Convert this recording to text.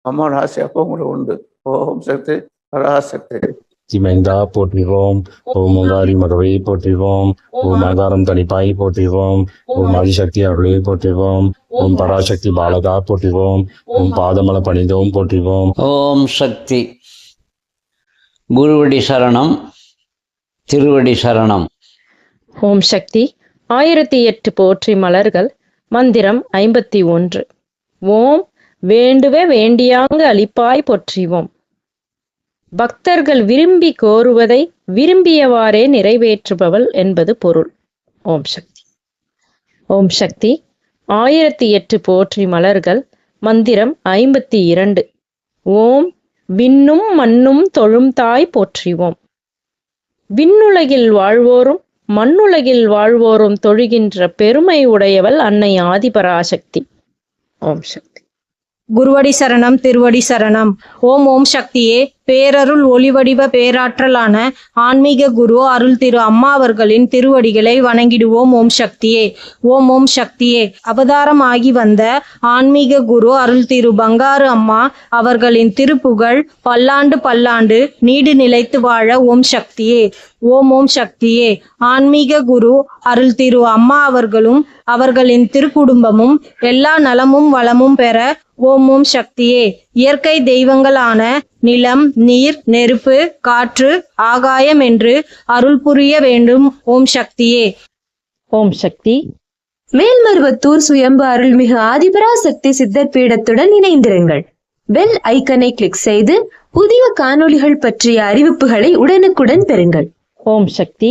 அம்மாவோட ஆசை அப்போ உங்களுக்கு உண்டு. ஓம் சக்தி பராசக்தி. மைந்தா போற்றிவோம். ஓம் ஓங்காரி மகவை போற்றிவோம். ஓம் ஆதாரம் தனிப்பாய் போற்றிவோம். ஓம் ஆதிசக்தி அருளை போற்றிவோம். ஓம் பராசக்தி பாலகா போற்றிவோம். ஓம் பாதமல பணிந்தோம் போற்றிவோம். ஓம் சக்தி. குருவடி சரணம், திருவடி சரணம். ஓம் சக்தி. 1008 போற்றி மலர்கள். மந்திரம் 51. ஓம் வேண்டுவே வேண்டியாங்கு அளிப்பாய் போற்றிவோம். பக்தர்கள் விரும்பி கோருவதை விரும்பியவாறே நிறைவேற்றுபவள் என்பது பொருள். ஓம் சக்தி. ஓம் சக்தி. 1008 போற்றி மலர்கள். மந்திரம் 52. ஓம் விண்ணும் மண்ணும் தொழும் தாய் போற்றிவோம். விண்ணுலகில் வாழ்வோரும் மண்ணுலகில் வாழ்வோரும் தொழுகின்ற பெருமை உடையவள் அன்னை ஆதிபராசக்தி. ஓம் சக்தி. குருவடி சரணம், திருவடி சரணம். ஓம் ஓம் சக்தியே. பேரருள் ஒளிவடிவ பேராற்றலான ஆன்மீக குரு அருள் திரு அம்மா அவர்களின் திருவடிகளை வணங்கிடுவோம். ஓம் சக்தியே. ஓம் ஓம் சக்தியே. அவதாரம் ஆகி வந்த ஆன்மீக குரு அருள் திரு பங்காரு அம்மா அவர்களின் திருப்புகழ் பல்லாண்டு பல்லாண்டு நீடு நிலைத்து வாழ. ஓம் சக்தியே. ஓம் ஓம் சக்தியே. ஆன்மீக குரு அருள் திரு அம்மா அவர்களும் அவர்களின் திருக்குடும்பமும் எல்லா நலமும் வளமும் பெற. ஓம் ஓம் சக்தியே. இயற்கை தெய்வங்களான நிலம், நீர், நெருப்பு, காற்று, ஆகாயம் என்று அருள் புரிய வேண்டும். ஓம் சக்தியே. ஓம் சக்தி. மேல்மருவத்தூர் சுயம்பு அருள்மிகு ஆதிபராசக்தி சித்தர் பீடத்துடன் இணைந்திருங்கள். பெல் ஐக்கனை கிளிக் செய்து புதிய காணொளிகள் பற்றிய அறிவிப்புகளை உடனுக்குடன் பெறுங்கள். ஓம் சக்தி.